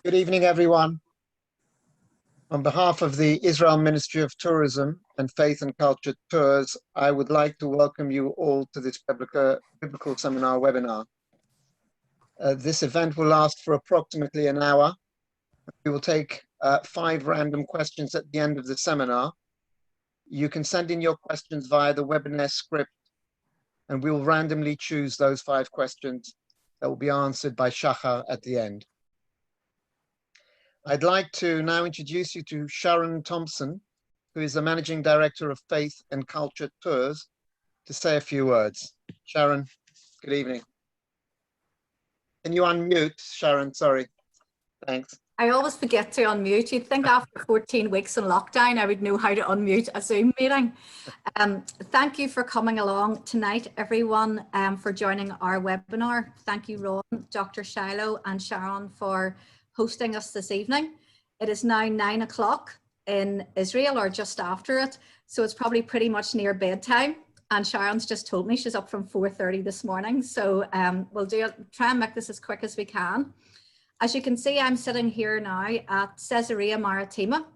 Good evening, everyone. On behalf of the Israel Ministry of Tourism and Faith and Culture Tours, I would like to welcome you all to this biblical seminar webinar. This event will last for approximately an hour. We will take 5 random questions at the end of the seminar. You can send in your questions via the webinar script, and we will randomly choose those 5 questions that will be answered by Sahar at the end. I'd like to now introduce you to Sharon Thompson, who is the Managing Director of Faith and Culture Tours, to say a few words. Sharon, good evening. Can you unmute, Sharon? Sorry. Thanks. I always forget to unmute. You'd think after 14 weeks in lockdown, I would know how to unmute a Zoom meeting. Thank you for coming along tonight, everyone, for joining our webinar. Thank you, Ron, Dr. Shilo and Sharon for hosting us this evening. It is now 9 o'clock in Israel, or just after it, so it's probably pretty much near bedtime. And Sharon's just told me she's up from 4:30 this morning, so we'll try and make this as quick as we can. As you can see, I'm sitting here now at Caesarea Maritima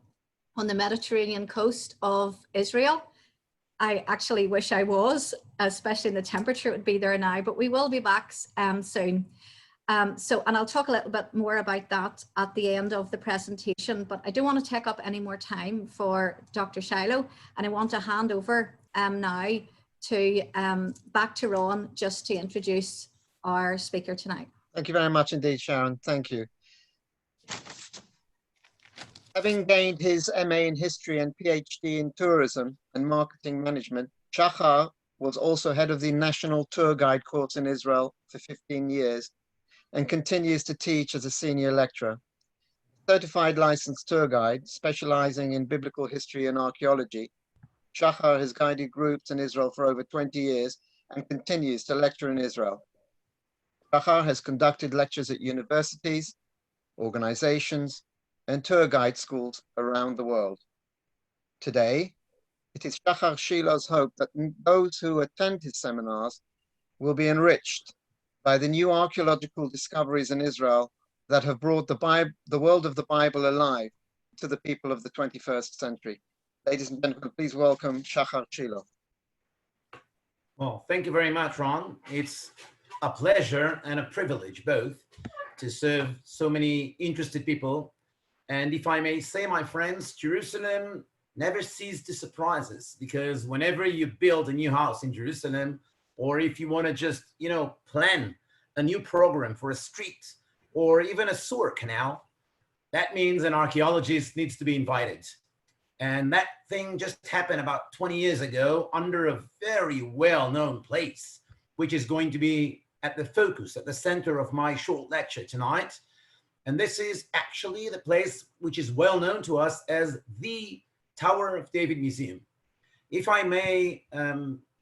on the Mediterranean coast of Israel. I actually wish I was, especially in the temperature it would be there now, but we will be back soon. And I'll talk a little bit more about that at the end of the presentation, but I don't want to take up any more time for Dr. Shilo, and I want to hand over now to back to Ron just to introduce our speaker tonight. Thank you very much indeed, Sharon. Thank you. Having gained his MA in History and PhD in Tourism and Marketing Management, Sahar was also head of the National Tour Guide course in Israel for 15 years and continues to teach as a senior lecturer. Certified licensed tour guide, specializing in biblical history and archaeology, Sahar has guided groups in Israel for over 20 years and continues to lecture in Israel. Sahar has conducted lectures at universities, organizations, and tour guide schools around the world. Today, it is Sahar Shilo's hope that those who attend his seminars will be enriched by the new archaeological discoveries in Israel that have brought the world of the Bible alive to the people of the 21st century. Ladies and gentlemen, please welcome Sahar Shilo. Well, thank you very much, Ron. It's a pleasure and a privilege both to serve so many interested people. And if I may say, my friends, Jerusalem never ceases to surprise us, because whenever you build a new house in Jerusalem, or if you want to just, plan a new program for a street or even a sewer canal, that means an archaeologist needs to be invited. And that thing just happened about 20 years ago under a very well-known place, which is going to be at the focus, at the center of my short lecture tonight. And this is actually the place which is well known to us as the Tower of David Museum. If I may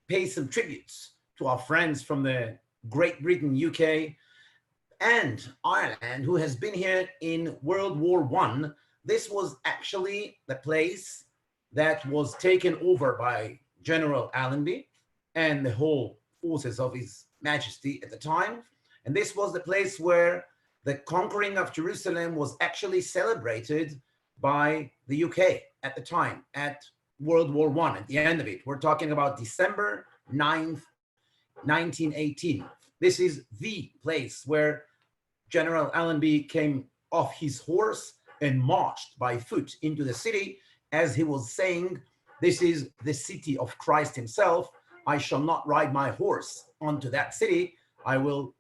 pay some tributes to our friends from the Great Britain, UK, and Ireland, who has been here in World War I, this was actually the place that was taken over by General Allenby and the whole forces of His Majesty at the time. And this was the place where the conquering of Jerusalem was actually celebrated by the UK at the time, at World War I, at the end of it. We're talking about December 9th, 1918. This is the place where General Allenby came off his horse and marched by foot into the city, as he was saying, "This is the city of Christ himself. I shall not ride my horse onto that city. I will,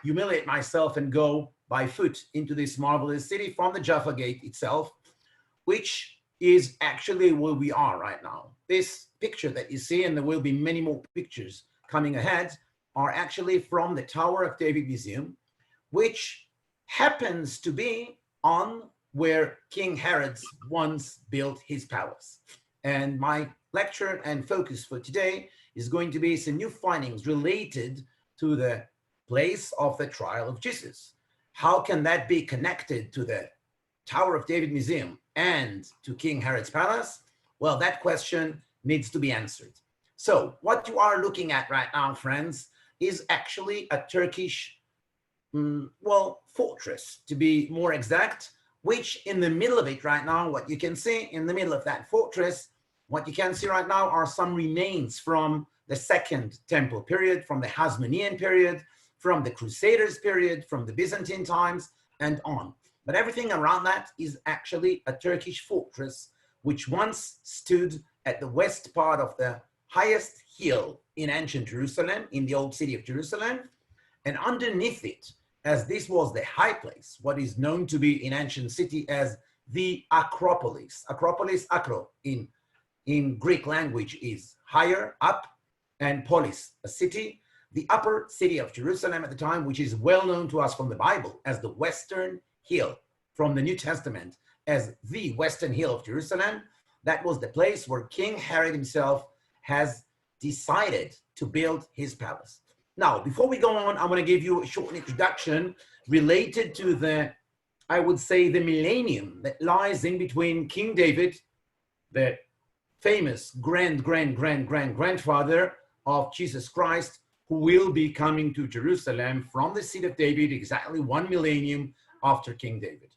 humiliate myself and go by foot into this marvelous city from the Jaffa Gate itself," which is actually where we are right now. This picture that you see, and there will be many more pictures coming ahead, are actually from the Tower of David Museum, which happens to be on where King Herod once built his palace. And my lecture and focus for today is going to be some new findings related to the place of the trial of Jesus. How can that be connected to the Tower of David Museum and to King Herod's palace? Well, that question needs to be answered. So what you are looking at right now, friends, is actually a Turkish well, fortress to be more exact, which in the middle of it right now, what you can see in the middle of that fortress, what you can see right now are some remains from the Second Temple period, from the Hasmonean period, from the Crusaders period, from the Byzantine times, and on. But everything around that is actually a Turkish fortress, which once stood at the west part of the highest hill in ancient Jerusalem, in the old city of Jerusalem. And underneath it, as this was the high place, what is known to be in ancient city as the Acropolis. Acropolis, acro, in Greek language is higher, up, and polis, a city. The upper city of Jerusalem at the time, which is well known to us from the Bible as the Western Hill, from the New Testament as the Western Hill of Jerusalem, that was the place where King Herod himself has decided to build his palace. Now, before we go on, I'm going to give you a short introduction related to the, I would say, the millennium that lies in between King David, the famous grandfather of Jesus Christ, who will be coming to Jerusalem from the seat of David exactly 1 millennium after King David.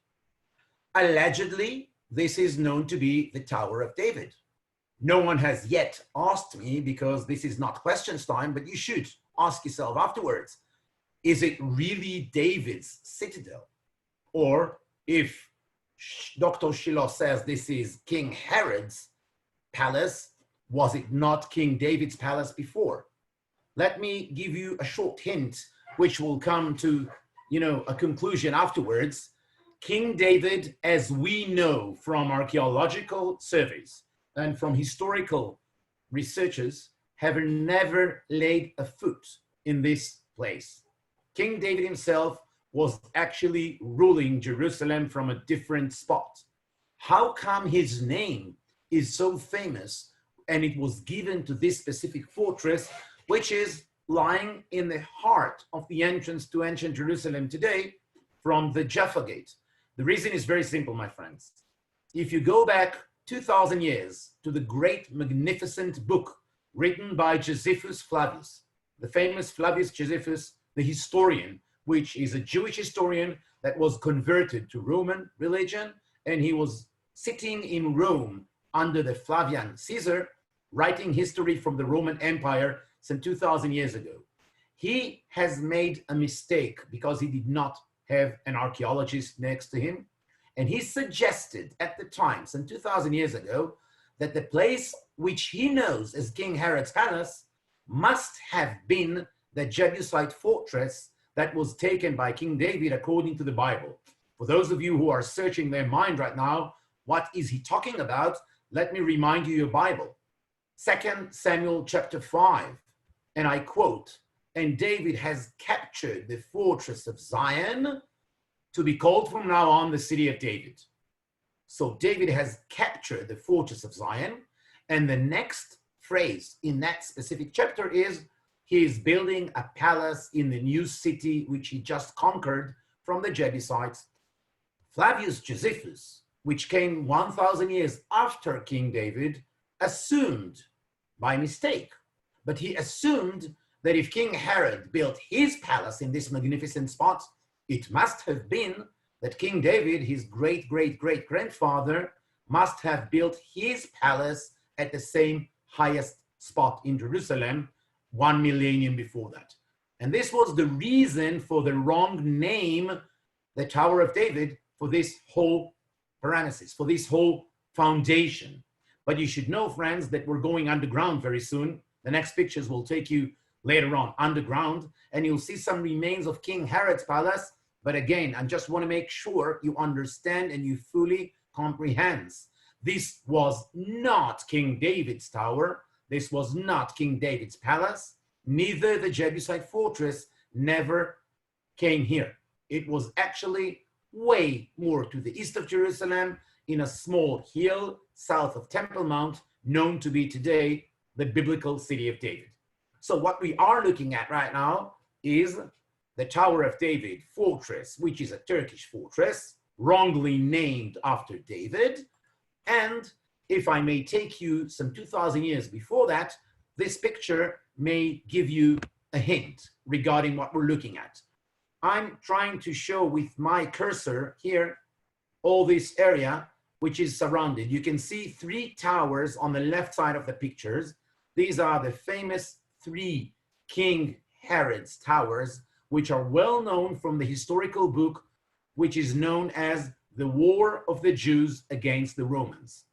Allegedly, this is known to be the Tower of David. No one has yet asked me, because this is not questions time, but you should ask yourself afterwards, is it really David's citadel? Or if Dr. Shilo says this is King Herod's palace, was it not King David's palace before? Let me give you a short hint, which will come to, a conclusion afterwards. King David, as we know from archaeological surveys and from historical researchers, have never laid a foot in this place. King David himself was actually ruling Jerusalem from a different spot. How come his name is so famous and it was given to this specific fortress, which is lying in the heart of the entrance to ancient Jerusalem today from the Jaffa Gate? The reason is very simple, my friends. If you go back 2,000 years to the great, magnificent book written by Josephus Flavius, the famous Flavius Josephus, the historian, which is a Jewish historian that was converted to Roman religion, and he was sitting in Rome under the Flavian Caesar, writing history from the Roman Empire some 2,000 years ago. He has made a mistake because he did not have an archaeologist next to him. And he suggested at the time, some 2,000 years ago, that the place which he knows as King Herod's palace must have been the Jebusite fortress that was taken by King David according to the Bible. For those of you who are searching their mind right now, what is he talking about? Let me remind you your Bible. 2 Samuel chapter 5, and I quote, "And David has captured the fortress of Zion, to be called from now on the city of David." So David has captured the fortress of Zion, and the next phrase in that specific chapter is he is building a palace in the new city which he just conquered from the Jebusites. Flavius Josephus, which came 1,000 years after King David, assumed by mistake, but he assumed that if King Herod built his palace in this magnificent spot, it must have been that King David, his great-great-great-grandfather, must have built his palace at the same highest spot in Jerusalem 1 millennium before that. And this was the reason for the wrong name, the Tower of David, for this whole paramesis, for this whole foundation. But you should know, friends, that we're going underground very soon. The next pictures will take you later on underground, and you'll see some remains of King Herod's palace. But again, I just want to make sure you understand and you fully comprehend. This was not King David's tower. This was not King David's palace. Neither the Jebusite fortress never came here. It was actually way more to the east of Jerusalem, in a small hill south of Temple Mount, known to be today the biblical city of David. So what we are looking at right now is the Tower of David fortress, which is a Turkish fortress, wrongly named after David. And if I may take you some 2,000 years before that, this picture may give you a hint regarding what we're looking at. I'm trying to show with my cursor here, all this area, which is surrounded. You can see 3 towers on the left side of the pictures. These are the famous 3 King Herod's towers, which are well known from the historical book, which is known as the War of the Jews against the Romans.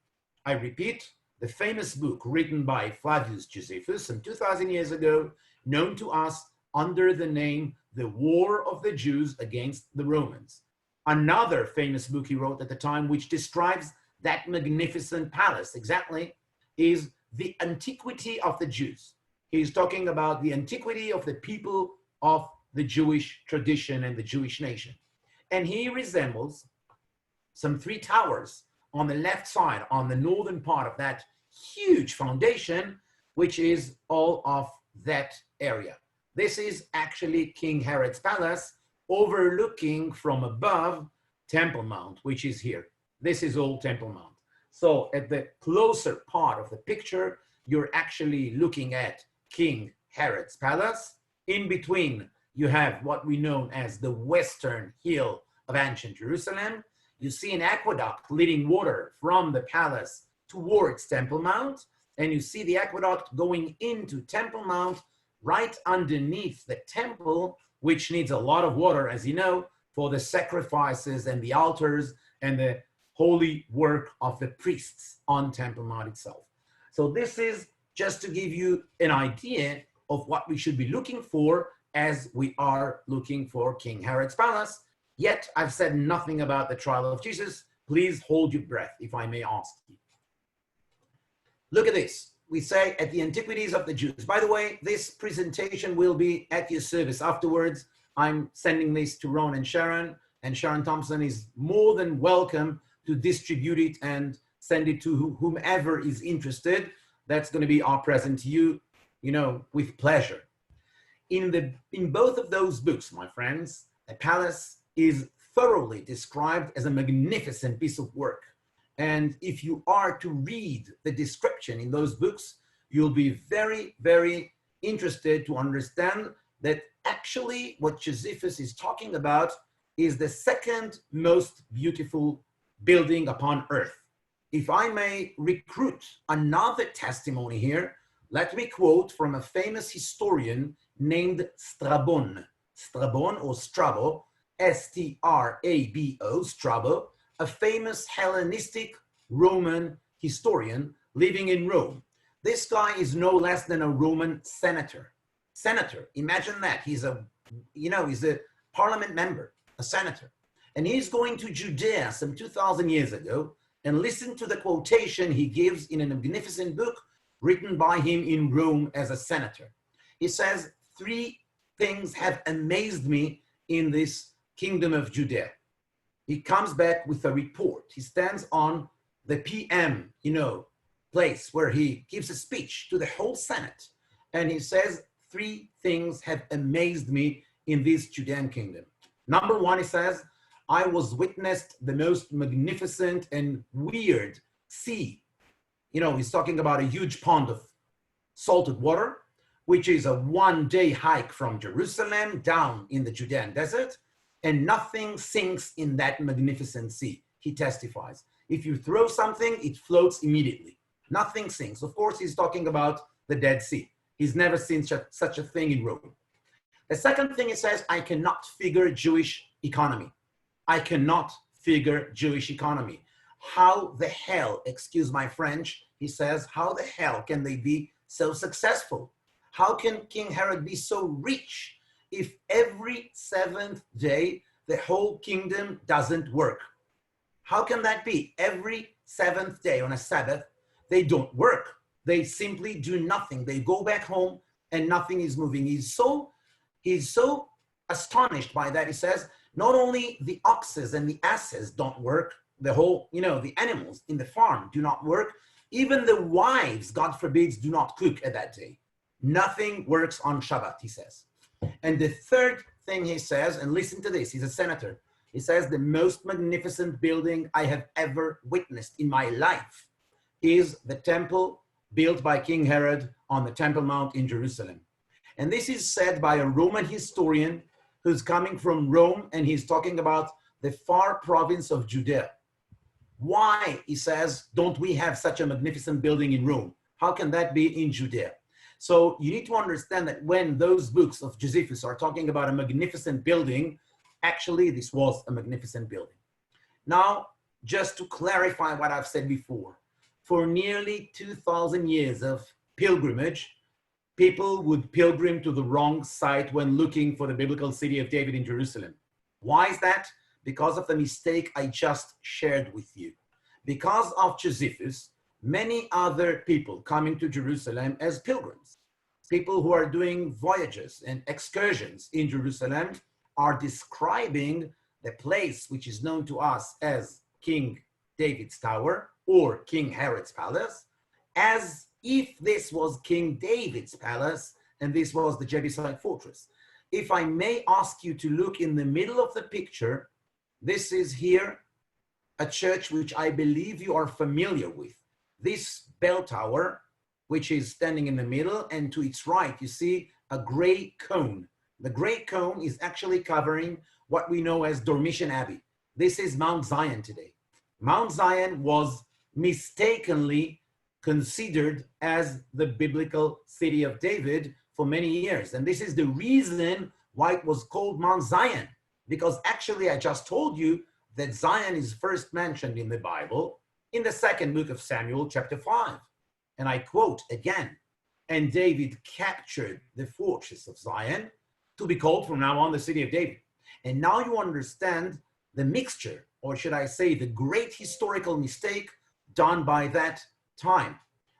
I repeat, the famous book written by Flavius Josephus some 2,000 years ago, known to us under the name The War of the Jews Against the Romans. Another famous book he wrote at the time, which describes that magnificent palace exactly, is The Antiquity of the Jews. He's talking about the antiquity of the people of the Jewish tradition and the Jewish nation. And he resembles some 3 towers on the left side, on the northern part of that huge foundation, which is all of that area. This is actually King Herod's palace, overlooking from above Temple Mount, which is here. This is all Temple Mount. So at the closer part of the picture, you're actually looking at King Herod's palace. In between, you have what we know as the western hill of ancient Jerusalem. You see an aqueduct leading water from the palace towards Temple Mount, and you see the aqueduct going into Temple Mount right underneath the temple, which needs a lot of water, as you know, for the sacrifices and the altars and the holy work of the priests on Temple Mount itself. So this is just to give you an idea of what we should be looking for as we are looking for King Herod's palace. Yet I've said nothing about the trial of Jesus. Please hold your breath, if I may ask you. Look at this. We say at the Antiquities of the Jews. By the way, this presentation will be at your service afterwards. I'm sending this to Ron and Sharon Thompson is more than welcome to distribute it and send it to whomever is interested. That's going to be our present to you, with pleasure. In both of those books, my friends, the palace is thoroughly described as a magnificent piece of work. And if you are to read the description in those books, you'll be very, very interested to understand that actually what Josephus is talking about is the second most beautiful building upon earth. If I may recruit another testimony here, let me quote from a famous historian named Strabon. Strabon or Strabo, S-T-R-A-B-O, Strabo, a famous Hellenistic Roman historian living in Rome. This guy is no less than a Roman senator. Senator, imagine that. He's a parliament member, a senator. And he's going to Judea some 2,000 years ago, and listen to the quotation he gives in a magnificent book written by him in Rome as a senator. He says, 3 things have amazed me in this kingdom of Judea. He comes back with a report. He stands on the PM, place where he gives a speech to the whole Senate. And he says, 3 things have amazed me in this Judean kingdom. Number 1, he says, I was witnessed the most magnificent and weird sea. He's talking about a huge pond of salted water, which is a 1-day hike from Jerusalem down in the Judean desert, and nothing sinks in that magnificent sea, he testifies. If you throw something, it floats immediately. Nothing sinks. Of course, he's talking about the Dead Sea. He's never seen such a thing in Rome. The second thing he says, I cannot figure Jewish economy. I cannot figure Jewish economy. How the hell, excuse my French, he says, how the hell can they be so successful? How can King Herod be so rich if every 7th day the whole kingdom doesn't work? How can that be? Every 7th day on a Sabbath, they don't work. They simply do nothing. They go back home and nothing is moving. He's so astonished by that. He says, not only the oxes and the asses don't work, the whole, the animals in the farm do not work. Even the wives, God forbids, do not cook at that day. Nothing works on Shabbat, he says. And the third thing he says, and listen to this, he's a senator. He says, the most magnificent building I have ever witnessed in my life is the temple built by King Herod on the Temple Mount in Jerusalem. And this is said by a Roman historian who's coming from Rome, and he's talking about the far province of Judea. Why, he says, don't we have such a magnificent building in Rome? How can that be in Judea? So you need to understand that when those books of Josephus are talking about a magnificent building, actually this was a magnificent building. Now, just to clarify what I've said before, for nearly 2,000 years of pilgrimage, people would pilgrim to the wrong site when looking for the biblical city of David in Jerusalem. Why is that? Because of the mistake I just shared with you. Because of Josephus, many other people coming to Jerusalem as pilgrims, people who are doing voyages and excursions in Jerusalem, are describing the place which is known to us as King David's Tower or King Herod's Palace, as if this was King David's palace and this was the Jebusite fortress. If I may ask you to look in the middle of the picture, this is here a church which I believe you are familiar with. This bell tower, which is standing in the middle, and to its right, you see a gray cone. The gray cone is actually covering what we know as Dormition Abbey. This is Mount Zion today. Mount Zion was mistakenly considered as the biblical city of David for many years. And this is the reason why it was called Mount Zion, because actually I just told you that Zion is first mentioned in the Bible in the second book of Samuel, chapter 5. And I quote again, and David captured the fortress of Zion to be called from now on the city of David. And now you understand the mixture, or should I say the great historical mistake done by that time,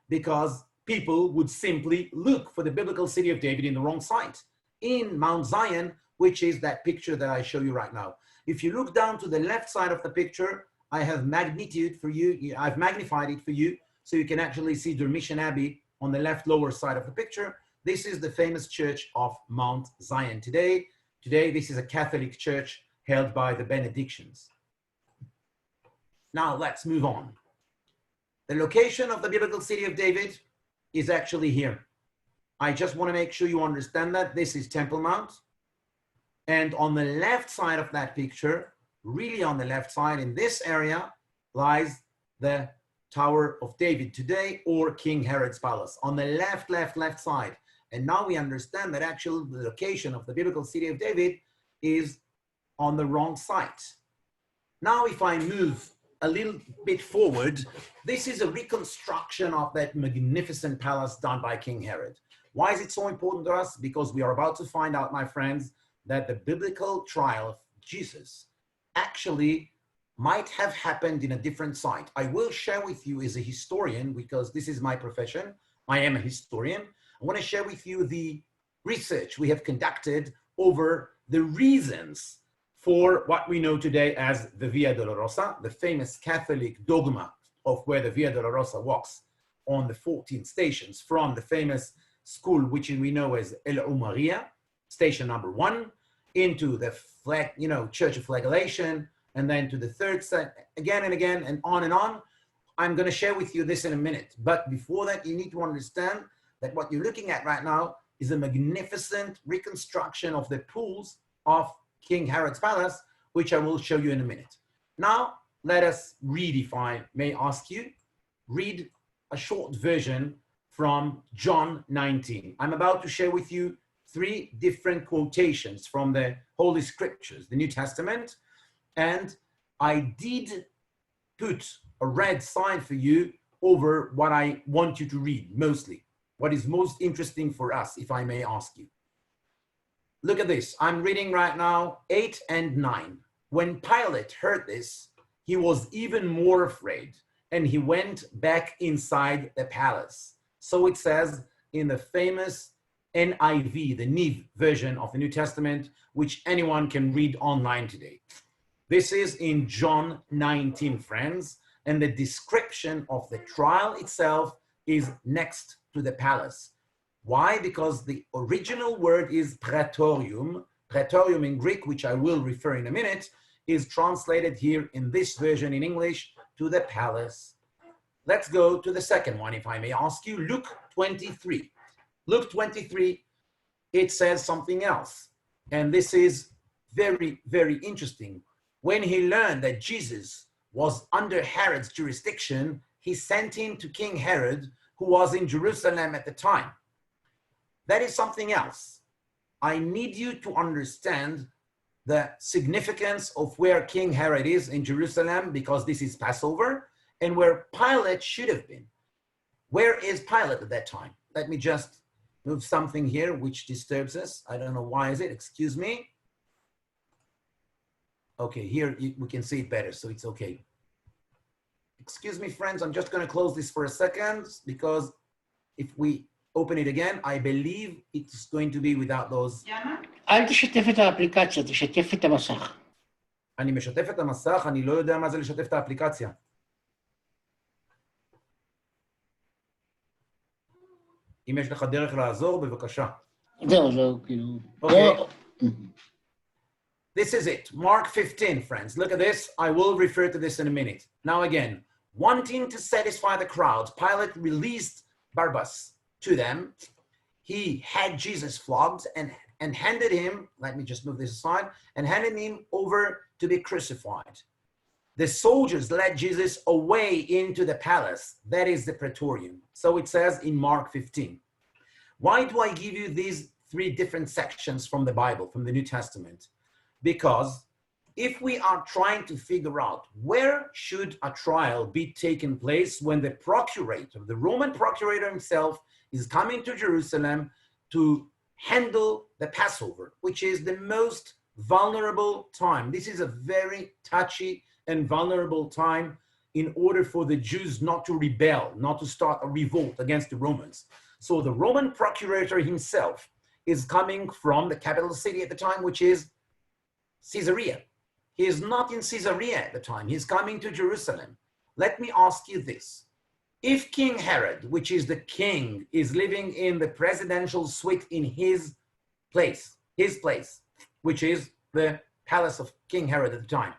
because people would simply look for the biblical city of David in the wrong site, in Mount Zion, which is that picture that I show you right now. If you look down to the left side of the picture, I have magnitude for you. I've magnified it for you, so you can actually see Dormition Abbey on the left lower side of the picture. This is the famous church of Mount Zion today. Today, this is a Catholic church held by the Benedictines. Now let's move on. The location of the biblical city of David is actually here. I just want to make sure you understand that this is Temple Mount. And on the left side of that picture, really on the left side in this area, lies the Tower of David today, or King Herod's palace, on the left side. And now we understand that actually the location of the biblical city of David is on the wrong site. Now, if I move a little bit forward, this is a reconstruction of that magnificent palace done by King Herod. Why is it so important to us? Because we are about to find out, my friends, that the biblical trial of Jesus actually might have happened in a different site. I will share with you as a historian, because this is my profession. I am a historian. I want to share with you the research we have conducted over the reasons for what we know today as the Via Dolorosa, the famous Catholic dogma of where the Via Dolorosa walks on the 14 stations from the famous school, which we know as El Umaria, station number 1, into the Church of Flagellation, and then to the third set, again and again, and on and on. I'm going to share with you this in a minute. But before that, you need to understand that what you're looking at right now is a magnificent reconstruction of the pools of King Herod's palace, which I will show you in a minute. Now, let us read, if I may ask you, read a short version from John 19. I'm about to share with you 3 different quotations from the Holy Scriptures, the New Testament, and I did put a red sign for you over what I want you to read, mostly. What is most interesting for us, if I may ask you. Look at this. I'm reading right now 8 and 9. When Pilate heard this, he was even more afraid, and he went back inside the palace. So it says in the famous NIV, the Niv version of the New Testament, which anyone can read online today. This is in John 19, friends, and the description of the trial itself is next to the palace. Why? Because the original word is praetorium. Praetorium in Greek, which I will refer in a minute, is translated here in this version in English to the palace. Let's go to the second one, if I may ask you. Luke 23. Luke 23, it says something else. And this is very, very interesting. When he learned that Jesus was under Herod's jurisdiction, he sent him to King Herod, who was in Jerusalem at the time. That is something else. I need you to understand the significance of where King Herod is in Jerusalem, because this is Passover, and where Pilate should have been. Where is Pilate at that time? Let me just move something here which disturbs us. I don't know why is it, excuse me. Okay, here we can see it better, so it's okay. Excuse me, friends, I'm just gonna close this for a second, because if we open it again, I believe it's going to be without those. אל תשתף את האפליקציה, תשתף את המסך. אני משתף את המסך, אני לא יודע מה זה לשתף את האפליקציה. אם יש לך דרך לעזור, בבקשה. זהו, כאילו. Okay. This is it, Mark 15, friends. Look at this. I will refer to this in a minute. Now again, wanting to satisfy the crowd, Pilate released Barabbas to them. He had Jesus flogged and handed him, let me just move this aside, and handed him over to be crucified. The soldiers led Jesus away into the palace, that is the praetorium. So it says in Mark 15. Why do I give you these three different sections from the Bible, from the New Testament? Because if we are trying to figure out where should a trial be taken place when the procurator, the Roman procurator himself, is coming to Jerusalem to handle the Passover, which is the most vulnerable time. This is a very touchy and vulnerable time in order for the Jews not to rebel, not to start a revolt against the Romans. So the Roman procurator himself is coming from the capital city at the time, which is Caesarea. He is not in Caesarea at the time. He's coming to Jerusalem. Let me ask you this. If King Herod, which is the king, is living in the presidential suite in his place, which is the palace of King Herod at the time,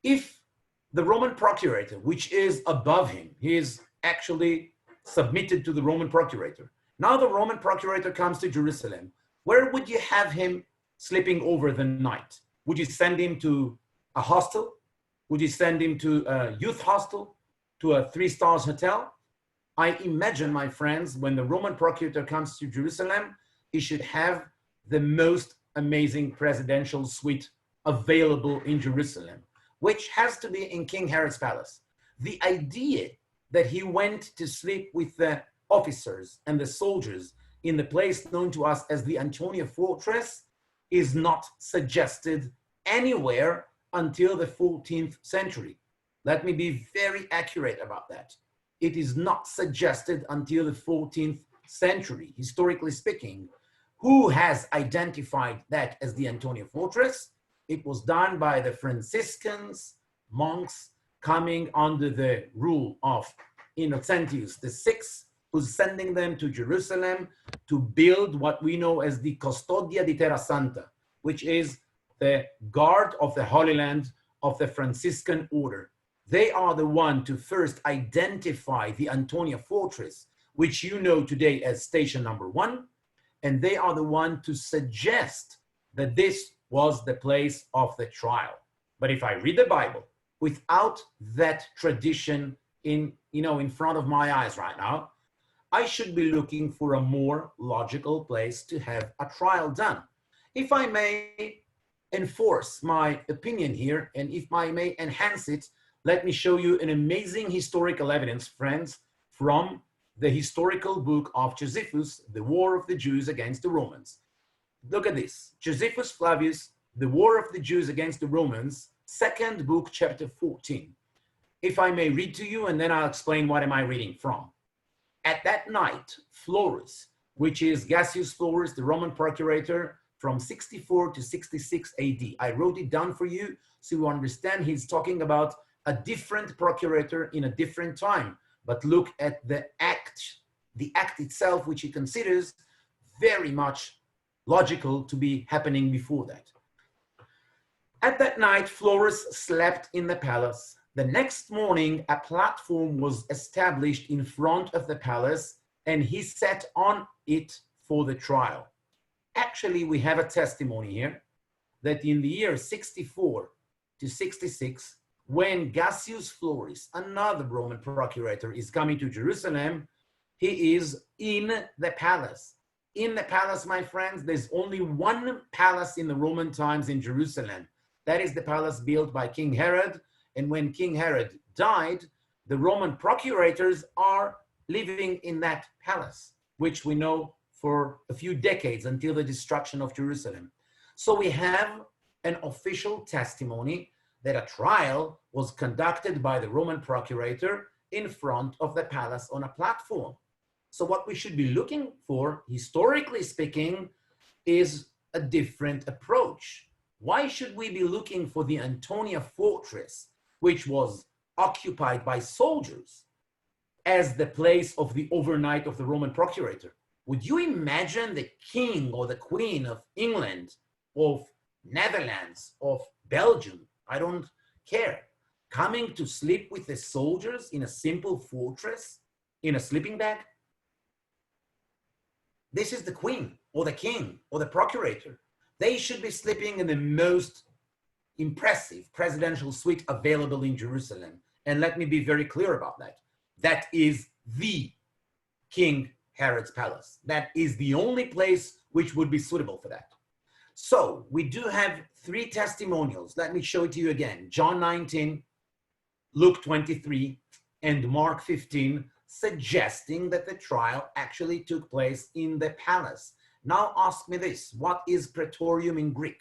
if the Roman procurator, which is above him, he is actually submitted to the Roman procurator. Now the Roman procurator comes to Jerusalem. Where would you have him sleeping over the night? Would you send him to a hostel? Would you send him to a youth hostel? To a 3-star hotel? I imagine, my friends, when the Roman procurator comes to Jerusalem, he should have the most amazing presidential suite available in Jerusalem, which has to be in King Herod's palace. The idea that he went to sleep with the officers and the soldiers in the place known to us as the Antonia Fortress is not suggested anywhere until the 14th century. Let me be very accurate about that. It is not suggested until the 14th century, historically speaking. Who has identified that as the Antonia Fortress? It was done by the Franciscans, monks coming under the rule of Innocentius VI, who's sending them to Jerusalem to build what we know as the Custodia di Terra Santa, which is the guard of the Holy Land of the Franciscan order. They are the one to first identify the Antonia Fortress, which you know today as station number 1, and they are the one to suggest that this was the place of the trial. But if I read the Bible without that tradition in front of my eyes right now, I should be looking for a more logical place to have a trial done. If I may enforce my opinion here, and if I may enhance it, let me show you an amazing historical evidence, friends, from the historical book of Josephus, The War of the Jews Against the Romans. Look at this. Josephus Flavius, The War of the Jews Against the Romans, 2nd book, chapter 14. If I may read to you, and then I'll explain what am I reading from. At that night, Florus, which is Gaius Florus, the Roman procurator, from 64 to 66 AD. I wrote it down for you so you understand he's talking about a different procurator in a different time. But look at the act itself, which he considers very much logical to be happening before that. At that night, Florus slept in the palace. The next morning, a platform was established in front of the palace, and he sat on it for the trial. Actually, we have a testimony here. that in the year 64 to 66, when Gaius Floris, another Roman procurator, is coming to Jerusalem, he is in the palace. In the palace, my friends, there's only one palace in the Roman times in Jerusalem. That is the palace built by King Herod. And when King Herod died, the Roman procurators are living in that palace, which we know for a few decades until the destruction of Jerusalem. So we have an official testimony that a trial was conducted by the Roman procurator in front of the palace on a platform. So what we should be looking for, historically speaking, is a different approach. Why should we be looking for the Antonia fortress, which was occupied by soldiers, as the place of the overnight of the Roman procurator? Would you imagine the king or the queen of England, of Netherlands, of Belgium, I don't care, coming to sleep with the soldiers in a simple fortress, in a sleeping bag? This is the queen or the king or the procurator. They should be sleeping in the most impressive presidential suite available in Jerusalem. And let me be very clear about that. That is the King Herod's palace. That is the only place which would be suitable for that. So we do have three testimonials. Let me show it to you again. John 19, Luke 23, and Mark 15, suggesting that the trial actually took place in the palace. Now ask me this, what is praetorium in Greek?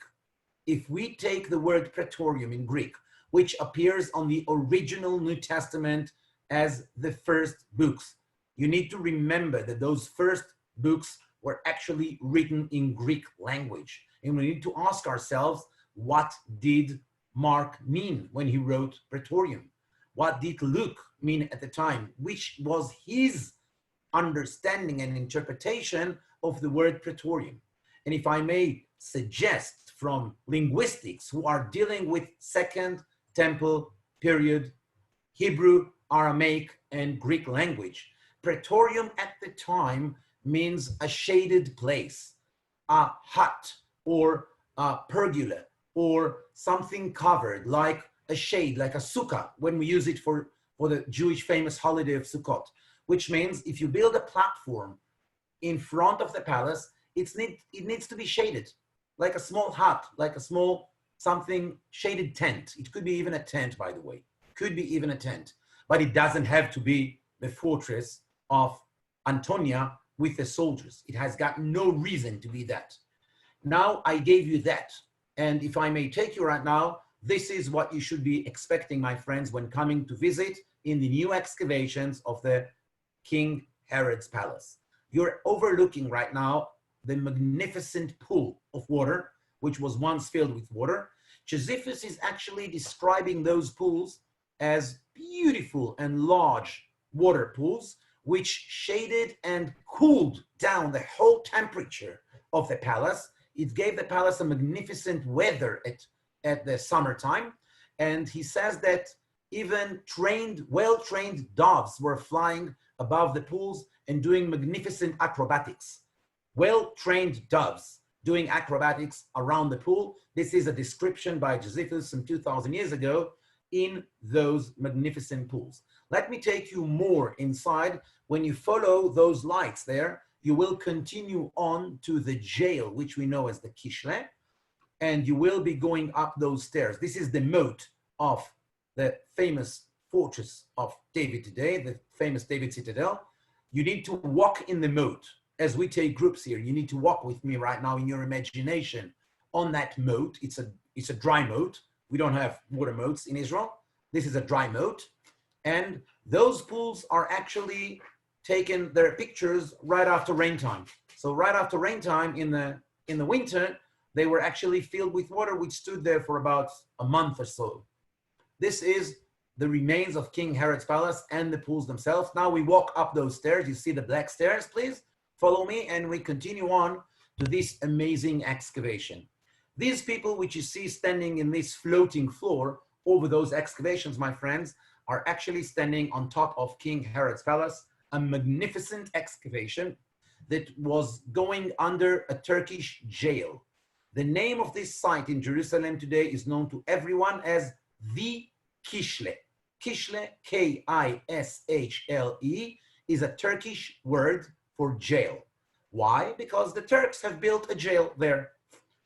If we take the word praetorium in Greek, which appears on the original New Testament as the first books, you need to remember that those first books were actually written in Greek language. And we need to ask ourselves, what did Mark mean when he wrote praetorium? What did Luke mean at the time? Which was his understanding and interpretation of the word praetorium? And if I may suggest from linguistics who are dealing with Second Temple period, Hebrew, Aramaic, and Greek language, praetorium at the time means a shaded place, a hut, or a pergola, or something covered like a shade, like a sukkah, when we use it for the Jewish famous holiday of Sukkot, which means if you build a platform in front of the palace, it needs to be shaded, like a small hut, like a small something shaded tent. It could be even a tent, by the way, could be even a tent, but it doesn't have to be the fortress of Antonia with the soldiers. It has got no reason to be that. Now I gave you that. And if I may take you right now, this is what you should be expecting, my friends, when coming to visit in the new excavations of the King Herod's palace. You're overlooking right now the magnificent pool of water, which was once filled with water. Josephus is actually describing those pools as beautiful and large water pools, which shaded and cooled down the whole temperature of the palace. It gave the palace a magnificent weather at the summertime. And he says that even well-trained doves were flying above the pools and doing magnificent acrobatics. Well-trained doves doing acrobatics around the pool. This is a description by Josephus some 2,000 years ago in those magnificent pools. Let me take you more inside. When you follow those lights there, you will continue on to the jail, which we know as the Kishle, and you will be going up those stairs. This is the moat of the famous fortress of David today, the famous David Citadel. You need to walk in the moat. As we take groups here, you need to walk with me right now in your imagination on that moat. It's a dry moat. We don't have water moats in Israel. This is a dry moat. And those pools are actually taken their pictures right after rain time. So right after rain time in the winter, they were actually filled with water, which stood there for about a month or so. This is the remains of King Herod's palace and the pools themselves. Now we walk up those stairs. You see the black stairs, please follow me, and we continue on to this amazing excavation. These people which you see standing in this floating floor over those excavations, my friends, are actually standing on top of King Herod's palace, a magnificent excavation that was going under a Turkish jail. The name of this site in Jerusalem today is known to everyone as the Kishle. Kishle, K-I-S-H-L-E, is a Turkish word for jail. Why? Because the Turks have built a jail there.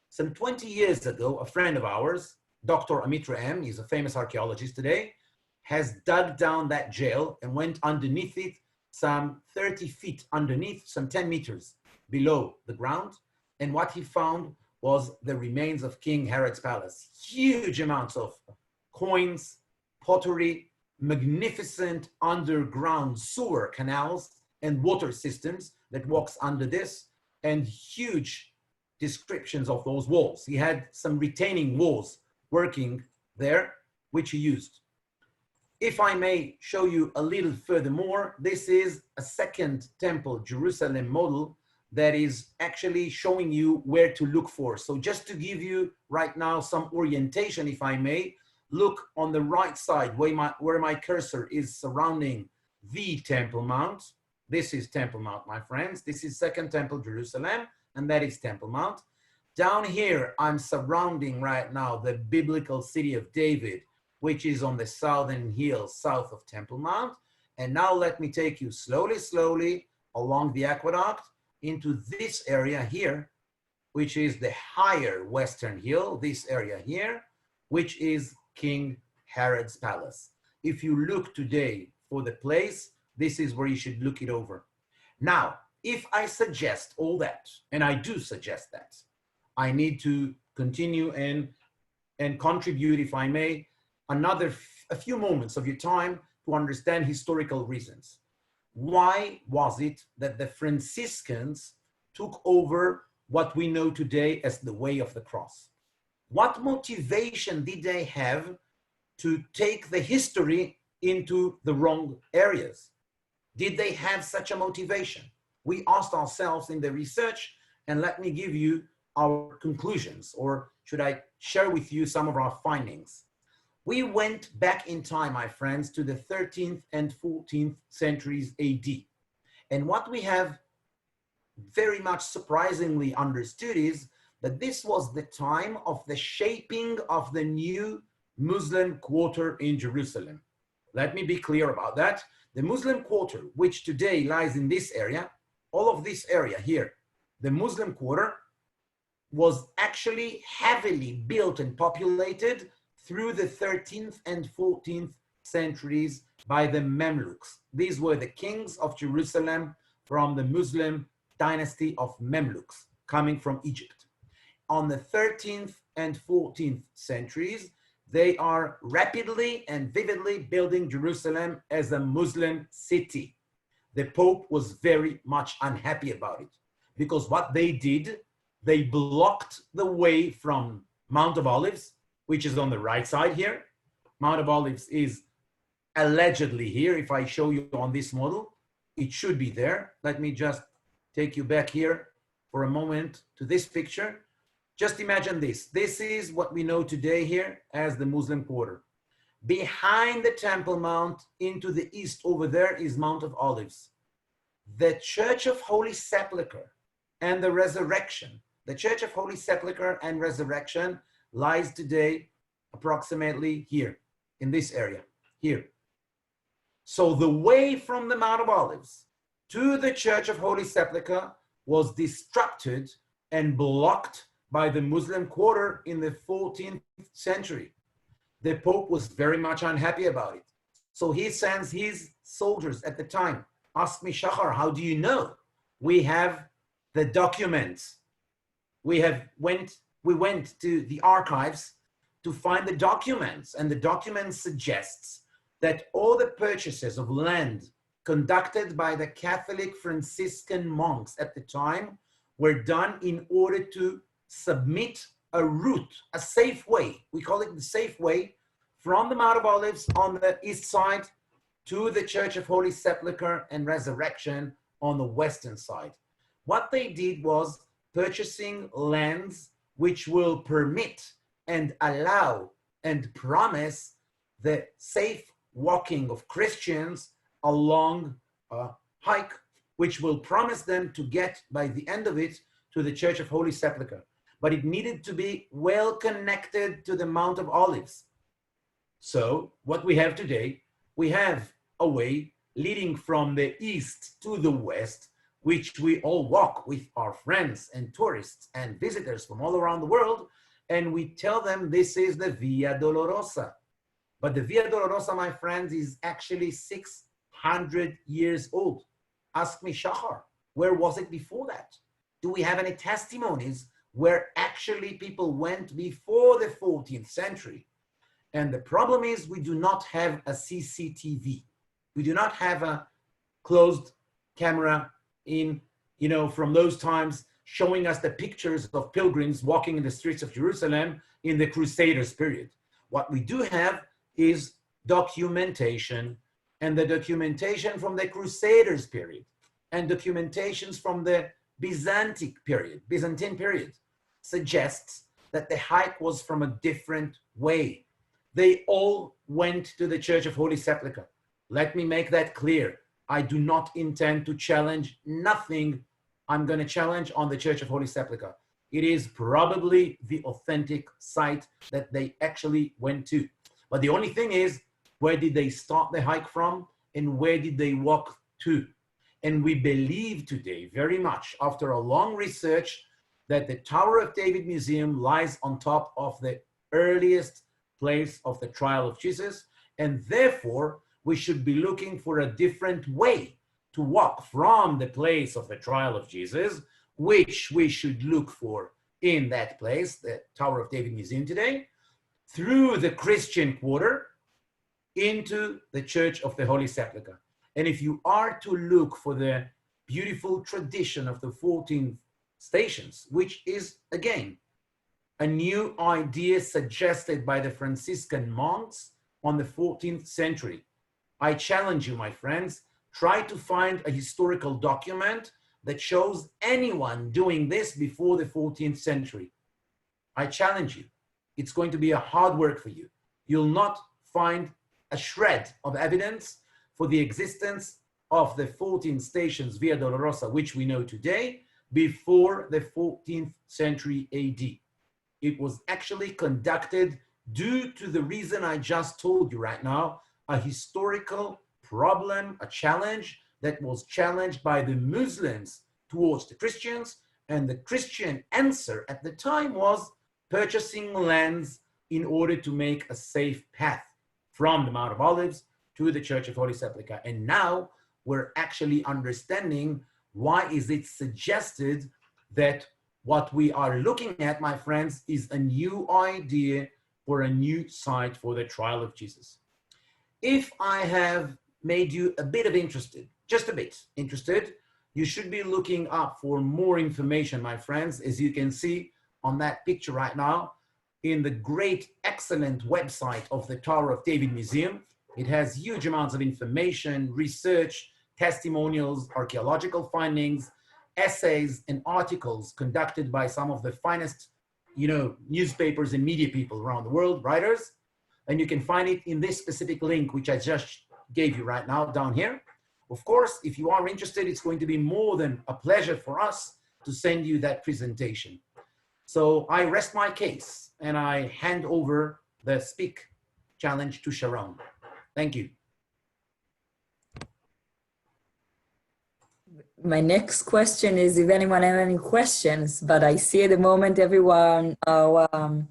Some 20 years ago, a friend of ours, Dr. Amit Rehem, he's a famous archaeologist today, has dug down that jail and went underneath it, some 30 feet underneath, some 10 meters below the ground. And what he found was the remains of King Herod's palace. Huge amounts of coins, pottery, magnificent underground sewer canals and water systems that walks under this, and huge descriptions of those walls. He had some retaining walls working there, which he used. If I may show you a little furthermore, this is a second temple Jerusalem model that is actually showing you where to look for. So just to give you right now some orientation, if I may, look on the right side where my cursor is surrounding the Temple Mount. This is Temple Mount, my friends. This is Second Temple Jerusalem, and that is Temple Mount. Down here, I'm surrounding right now the biblical city of David, which is on the southern hill south of Temple Mount. And now let me take you slowly along the aqueduct into this area here, which is the higher western hill, this area here, which is King Herod's palace. If you look today for the place, this is where you should look it over. Now, if I suggest all that, and I do suggest that, I need to continue and contribute, if I may, a few moments of your time to understand historical reasons. Why was it that the Franciscans took over what we know today as the Way of the Cross? What motivation did they have to take the history into the wrong areas? Did they have such a motivation? We asked ourselves in the research, and let me give you our conclusions, or should I share with you some of our findings? We went back in time, my friends, to the 13th and 14th centuries AD. And what we have very much surprisingly understood is that this was the time of the shaping of the new Muslim quarter in Jerusalem. Let me be clear about that. The Muslim quarter, which today lies in this area, all of this area here, the Muslim quarter was actually heavily built and populated through the 13th and 14th centuries by the Mamluks. These were the kings of Jerusalem from the Muslim dynasty of Mamluks coming from Egypt. On the 13th and 14th centuries, they are rapidly and vividly building Jerusalem as a Muslim city. The Pope was very much unhappy about it because what they did, they blocked the way from Mount of Olives, which is on the right side here. Mount of Olives is allegedly here. If I show you on this model, it should be there. Let me just take you back here for a moment to this picture. Just imagine this. This is what we know today here as the Muslim quarter. Behind the Temple Mount into the east over there is Mount of Olives. The Church of Holy Sepulchre and the Resurrection. The Church of Holy Sepulchre and Resurrection lies today approximately here, in this area, here. So the way from the Mount of Olives to the Church of Holy Sepulchre was disrupted and blocked by the Muslim quarter in the 14th century. The Pope was very much unhappy about it. So he sends his soldiers at the time, ask me, Shahar, how do you know? We have the documents. We went to the archives to find the documents, and the documents suggests that all the purchases of land conducted by the Catholic Franciscan monks at the time were done in order to submit a route, a safe way, we call it the safe way, from the Mount of Olives on the east side to the Church of Holy Sepulchre and Resurrection on the western side. What they did was purchasing lands which will permit and allow and promise the safe walking of Christians along a hike, which will promise them to get by the end of it to the Church of Holy Sepulchre. but it needed to be well connected to the Mount of Olives. So what we have today, we have a way leading from the east to the west, which we all walk with our friends and tourists and visitors from all around the world, and we tell them this is the Via Dolorosa. But the Via Dolorosa, my friends, is actually 600 years old. Ask me, Shahar, where was it before that? Do we have any testimonies where actually people went before the 14th century? And the problem is we do not have a CCTV. We do not have a closed camera in, from those times showing us the pictures of pilgrims walking in the streets of Jerusalem in the Crusaders period. What we do have is documentation, and the documentation from the Crusaders period and documentations from the Byzantine period suggests that the hike was from a different way. They all went to the Church of Holy Sepulchre. Let me make that clear. I do not intend to challenge nothing I'm going to challenge on the Church of Holy Sepulchre. It is probably the authentic site that they actually went to. But the only thing is, where did they start the hike from and where did they walk to? And we believe today very much, after a long research, that the Tower of David Museum lies on top of the earliest place of the trial of Jesus, and therefore we should be looking for a different way to walk from the place of the trial of Jesus, which we should look for in that place, the Tower of David Museum today, through the Christian quarter into the Church of the Holy Sepulchre. And if you are to look for the beautiful tradition of the 14 stations, which is, again, a new idea suggested by the Franciscan monks on the 14th century, I challenge you, my friends, try to find a historical document that shows anyone doing this before the 14th century. I challenge you. It's going to be a hard work for you. You'll not find a shred of evidence for the existence of the 14 stations Via Dolorosa, which we know today, before the 14th century AD. It was actually conducted due to the reason I just told you right now, a historical problem, a challenge that was challenged by the Muslims towards the Christians, and the Christian answer at the time was purchasing lands in order to make a safe path from the Mount of Olives to the Church of Holy Sepulchre. And now we're actually understanding why is it suggested that what we are looking at, my friends, is a new idea for a new site for the trial of Jesus. If I have made you a bit of interested, just a bit interested, you should be looking up for more information, my friends, as you can see on that picture right now, in the great, excellent website of the Tower of David Museum. It has huge amounts of information, research, testimonials, archaeological findings, essays, and articles conducted by some of the finest, newspapers and media people around the world, writers. And you can find it in this specific link, which I just gave you right now down here. Of course, if you are interested, it's going to be more than a pleasure for us to send you that presentation. So I rest my case and I hand over the speak challenge to Sharon. Thank you. My next question is if anyone has any questions, but I see at the moment everyone wowed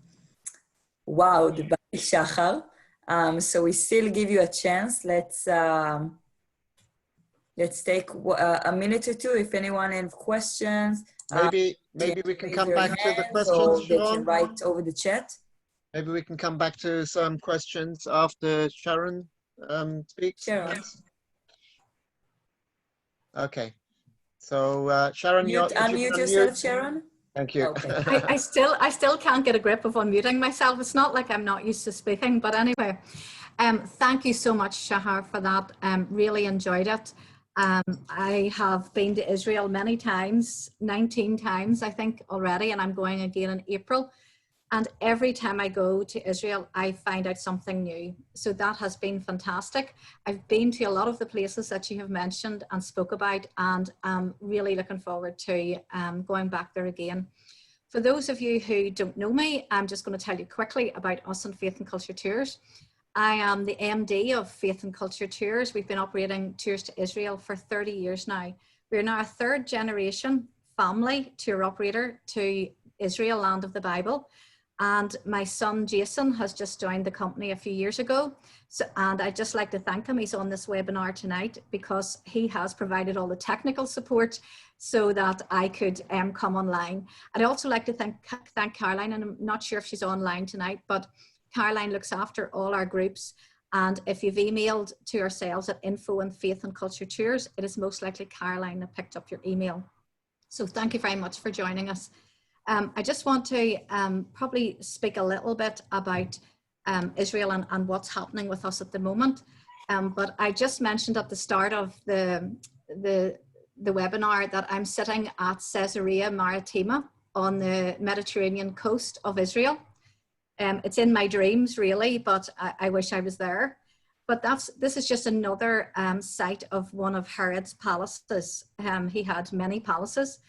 by Shahar. So we still give you a chance. Let's take a minute or two if anyone has questions. Maybe we can come back to the questions, they can Sharon. write over the chat. Maybe we can come back to some questions after Sharon speaks. Sharon. Okay. So Sharon, Unmute yourself, Sharon. Thank you. Okay. I still can't get a grip of unmuting myself. It's not like I'm not used to speaking, but anyway, thank you so much, Shahar, for that. Really enjoyed it. I have been to Israel many times, 19 times, I think already, and I'm going again in April. And every time I go to Israel, I find out something new. So that has been fantastic. I've been to a lot of the places that you have mentioned and spoke about, and I'm really looking forward to going back there again. For those of you who don't know me, I'm just going to tell you quickly about us and Faith and Culture Tours. I am the MD of Faith and Culture Tours. We've been operating tours to Israel for 30 years now. We're now a third generation family tour operator to Israel, land of the Bible. And my son Jason has just joined the company a few years ago. And I'd just like to thank him. He's on this webinar tonight because he has provided all the technical support so that I could come online. I'd also like to thank Caroline, and I'm not sure if she's online tonight, but Caroline looks after all our groups. And if you've emailed to ourselves at info and Faith and Culture Tours, it is most likely Caroline that picked up your email. So thank you very much for joining us. I just want to probably speak a little bit about Israel and what's happening with us at the moment. But I just mentioned at the start of the webinar that I'm sitting at Caesarea Maritima on the Mediterranean coast of Israel. It's in my dreams, really, but I wish I was there. But this is just another site of one of Herod's palaces. He had many palaces,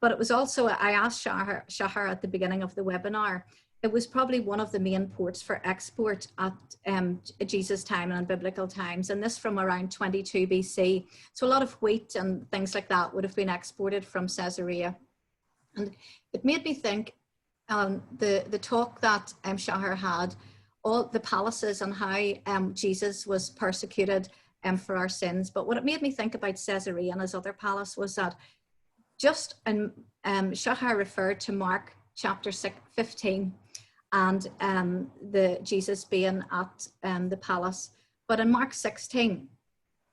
but it was also, I asked Sahar at the beginning of the webinar, it was probably one of the main ports for export at Jesus' time and in biblical times, and this from around 22 BC. So a lot of wheat and things like that would have been exported from Caesarea. And it made me think, the talk that Sahar had, all the palaces and how Jesus was persecuted for our sins. But what it made me think about Caesarea and his other palace was that just, Sahar referred to Mark chapter 15 and the Jesus being at the palace. But in Mark 16,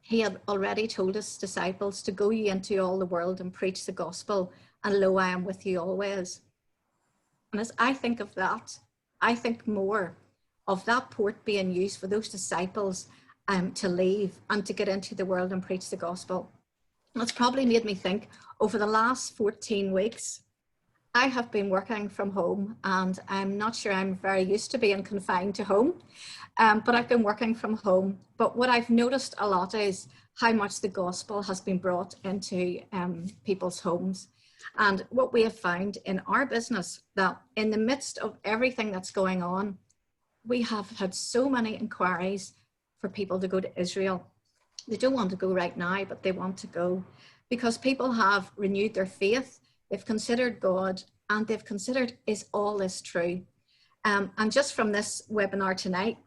he had already told his disciples to go ye into all the world and preach the gospel, and lo, I am with you always. And as I think of that, I think more of that port being used for those disciples to leave and to get into the world and preach the gospel. And it's probably made me think over the last 14 weeks, I have been working from home, and I'm not sure I'm very used to being confined to home, but I've been working from home. But what I've noticed a lot is how much the gospel has been brought into people's homes. And what we have found in our business, that in the midst of everything that's going on, we have had so many inquiries for people to go to Israel. They don't want to go right now, but they want to go because people have renewed their faith. They've considered God, and they've considered, is all this true? And just from this webinar tonight,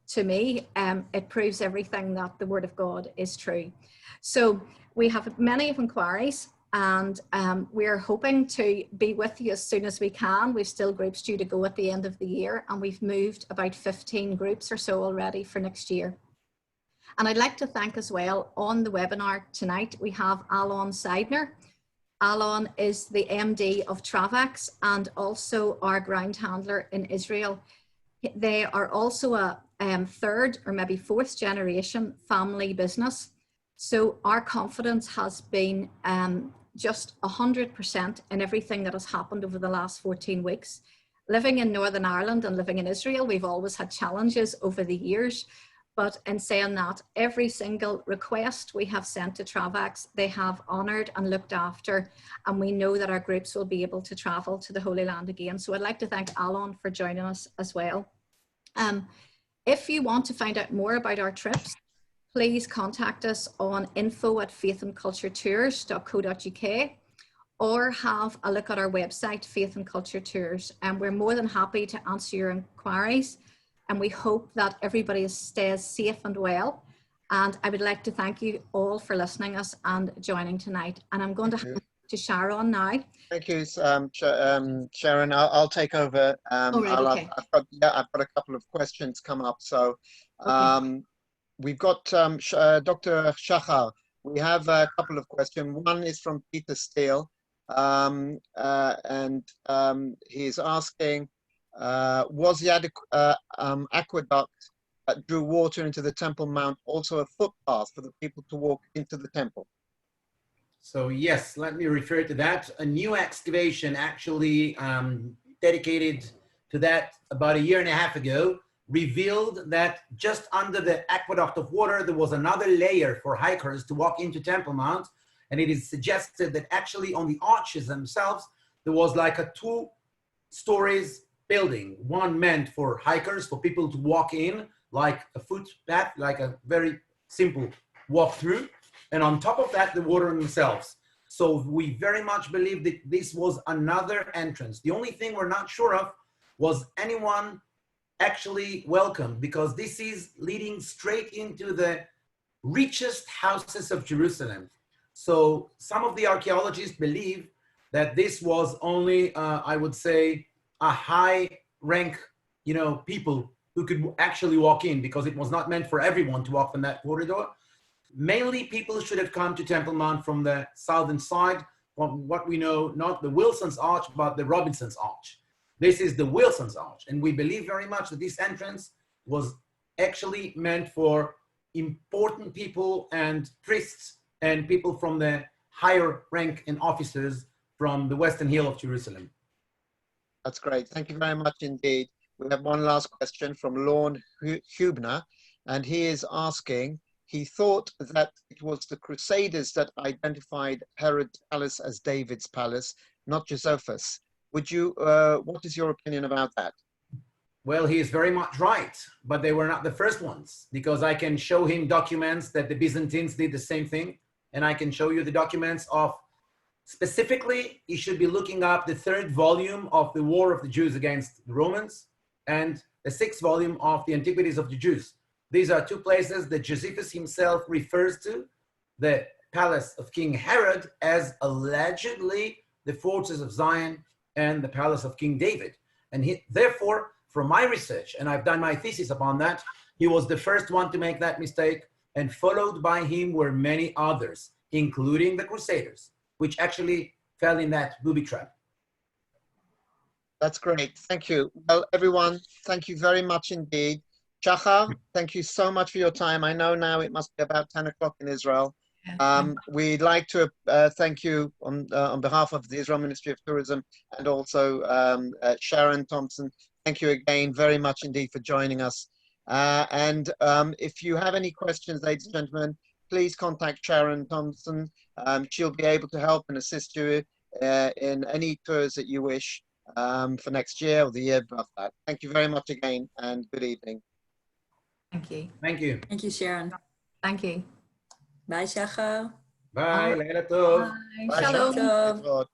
to me, it proves everything that the Word of God is true. So we have many inquiries, and we're hoping to be with you as soon as we can. We've still groups due to go at the end of the year, and we've moved about 15 groups or so already for next year. And I'd like to thank as well, on the webinar tonight, we have Alon Seidner. Alon is the MD of Travax and also our ground handler in Israel. They are also a third or maybe fourth generation family business. So our confidence has been just 100% in everything that has happened over the last 14 weeks. Living in Northern Ireland and living in Israel, we've always had challenges over the years. But in saying that, every single request we have sent to Travax, they have honoured and looked after, and we know that our groups will be able to travel to the Holy Land again. So I'd like to thank Alon for joining us as well. If you want to find out more about our trips, please contact us on info@faithandculturetours.co.uk or have a look at our website, Faith and Culture Tours, and we're more than happy to answer your inquiries. And we hope that everybody stays safe and well. And I would like to thank you all for listening us and joining tonight. And I'm going to hand to Sharon now. Thank you, Sharon. I'll take over. Okay. I've got a couple of questions come up. So we've got Dr. Sahar. We have a couple of questions. One is from Peter Steele, and he's asking, was the aqueduct that drew water into the Temple Mount also a footpath for the people to walk into the temple? So yes, let me refer to that. A new excavation actually dedicated to that about 1.5 years ago revealed that just under the aqueduct of water, there was another layer for hikers to walk into Temple Mount. And it is suggested that actually on the arches themselves, there was like a stories building. One meant for hikers, for people to walk in, like a footpath, like a very simple walk through. And on top of that, the water themselves. So we very much believe that this was another entrance. The only thing we're not sure of was anyone actually welcome, because this is leading straight into the richest houses of Jerusalem. So some of the archaeologists believe that this was only, I would say, a high rank, people who could actually walk in, because it was not meant for everyone to walk from that corridor. Mainly people should have come to Temple Mount from the southern side, from what we know, not the Wilson's Arch, but the Robinson's Arch. This is the Wilson's Arch. And we believe very much that this entrance was actually meant for important people and priests and people from the higher rank and officers from the Western Hill of Jerusalem. That's great. Thank you very much indeed. We have one last question from Lorne Hubner, and he is asking, he thought that it was the Crusaders that identified Herod's palace as David's palace, not Josephus. What is your opinion about that? Well, he is very much right, but they were not the first ones, because I can show him documents that the Byzantines did the same thing. And I can show you the documents of, specifically, you should be looking up the 3rd volume of the War of the Jews against the Romans and the 6th volume of the Antiquities of the Jews. These are 2 places that Josephus himself refers to the palace of King Herod as allegedly the fortress of Zion and the palace of King David. And therefore, from my research, and I've done my thesis upon that, he was the first one to make that mistake, and followed by him were many others, including the Crusaders, which actually fell in that booby trap. That's great. Thank you. Well, everyone, thank you very much indeed. Shachar, thank you so much for your time. I know now it must be about 10 o'clock in Israel. We'd like to thank you on behalf of the Israel Ministry of Tourism, and also Sharon Thompson. Thank you again very much indeed for joining us. And if you have any questions, ladies and gentlemen, please contact Sharon Thompson. She'll be able to help and assist you in any tours that you wish for next year or the year above that. Thank you very much again, and good evening. Thank you. Thank you. Thank you, Sharon. Thank you. Bye, Shachar. Bye. Leila Tov. Bye. Shalom. Tov. Bye.